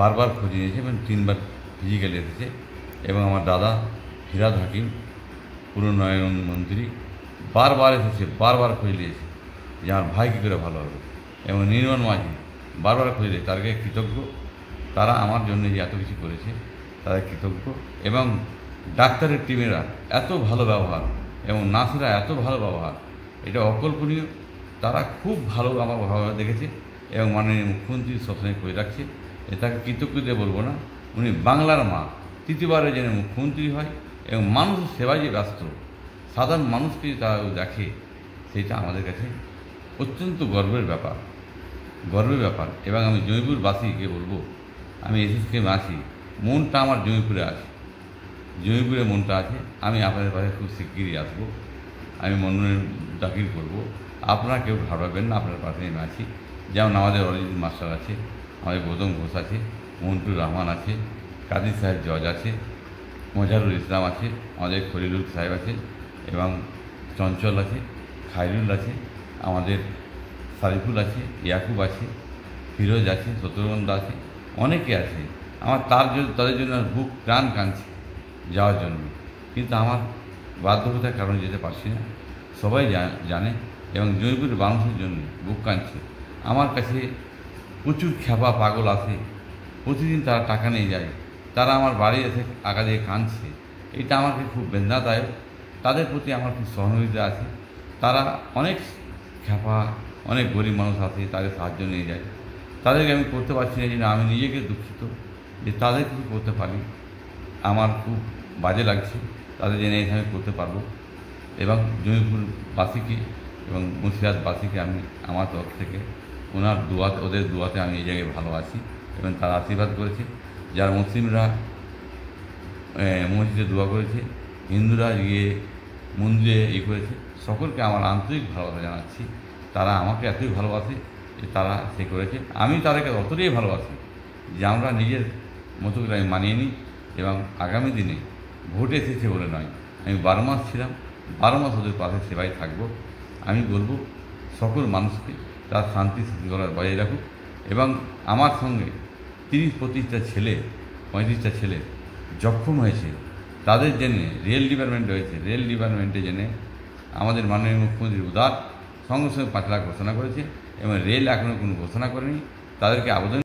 বারবার খোঁজ নিয়েছে এবং 3বার ফিজিক্যালি এসেছে। এবং আমার দাদা ফিরহাদ হাকিম পুরনোয়ন মন্ত্রী বারবার এসেছে, বারবার খোঁজ নিয়েছে যে আমার ভাই কী করে ভালো হবে। এবং নির্মল মাঝি বারবার খোঁজ নিয়েছে, তাদেরকে কৃতজ্ঞ, তারা আমার জন্য যে এত কিছু করেছে তাদের কৃতজ্ঞ। এবং ডাক্তারের টিমেরা এত ভালো ব্যবহার এবং নার্সরা এত ভালো ব্যবহার, এটা অকল্পনীয়। তারা খুব ভালো আমার ভালো দেখেছে এবং মাননীয় মুখ্যমন্ত্রী সবসময় করে রাখছে। তাকে কৃতজ্ঞ দিয়ে বলবো না, উনি বাংলার মা, তৃতীয়বারে যেন মুখ্যমন্ত্রী হয় এবং মানুষের সেবায় যে ব্যস্ত, সাধারণ মানুষকে তারা দেখে, সেটা আমাদের কাছে অত্যন্ত গর্বের ব্যাপার। এবং আমি জয়পুরবাসীকে বলবো, আমি এসএসকে আসি, মনটা আমার জয়পুরে আছে, জয়পুরে মনটা আছে। আমি আপনাদের পাশে খুব শিগগিরই আসবো, আমি মনোনয়ন দাখিল করব। আপনারা কেউ ভাববেন না, আপনার পাশে আমি আছি। যেমন আমাদের অরিজিৎ মাস্টার আছে, আমাদের গৌতম ঘোষ আছে, মন্টুর রহমান আছে, কাদির সাহেব জজ আছে, মজারুল ইসলাম আছে, আমাদের খলিলুল সাহেব আছে, এবং চঞ্চল আছে, খায়রুল আছে, আমাদের সারিফুল আছে, ইয়াকুব আছে, ফিরোজ আছে, শত্রুঘ্ন আছে, অনেকে আছে। আমার তাদের জন্য বুক প্রাণ কাঁদছে যাওয়ার জন্য, কিন্তু আমার বাধ্যকতার কারণে যেতে পারছি না। সবাই জানে এবং জয়পুরের মানুষের জন্য বুক কাঁদছে। আমার কাছে প্রচুর খ্যাপা পাগল আসে, প্রতিদিন তারা টাকা নিয়ে যায়, তারা আমার বাড়ি এসে আঁকা দিয়ে কাঁদছে। এটা আমাকে খুব বেদনাদায়ক। তাদের প্রতি আমার খুব সহানুভূতি আছে। তারা অনেক খ্যাপা, অনেক গরিব মানুষ আছে, তাদের সাহায্য নিয়ে যায়। তাদেরকে আমি করতে পারছি না, জন্য আমি নিজেকে দুঃখিত যে তাদের কিছু করতে পারি। আমার খুব বাজে লাগছে, তাদের জন্য আমি করতে পারবো। এবং জয়পুরবাসীকে এবং মুর্শিদাবাদবাসীকে আমি আমার তরফ থেকে ওদের দুয়াতে আমি এই জায়গায় ভালো আছি এবং তারা আশীর্বাদ করেছে। যারা মুসলিমরা মসজিদে দোয়া করেছে, হিন্দুরা গিয়ে মন্দিরে করেছে, সকলকে আমার আন্তরিক ভালোবাসা জানাচ্ছি। তারা আমাকে এতই ভালোবাসে যে তারা করেছে। আমি তাদেরকে অতটাই ভালোবাসি যে আমরা নিজের মতো করে আমি মানিয়ে নিই। এবং আগামী দিনে ভোট এসেছে বলে নয়, আমি 12 মাস ছিলাম, 12 মাস ওদের পাশে সেবায় থাকবো। আমি বলবো সকল মানুষকে তার শান্তি শৃঙ্খলা বজায় রাখুক। এবং আমার সঙ্গে 30-35টা ছেলে, 35টা ছেলে জখম হয়েছে, তাদের জন্যে রেল ডিপার্টমেন্ট হয়েছে, রেল ডিপার্টমেন্টে জেনে আমাদের মাননীয় মুখ্যমন্ত্রী উদার সঙ্গে সঙ্গে 5 লাখ ঘোষণা করেছে এবং রেল এখনও কোনো ঘোষণা করেনি। তাদেরকে আবেদন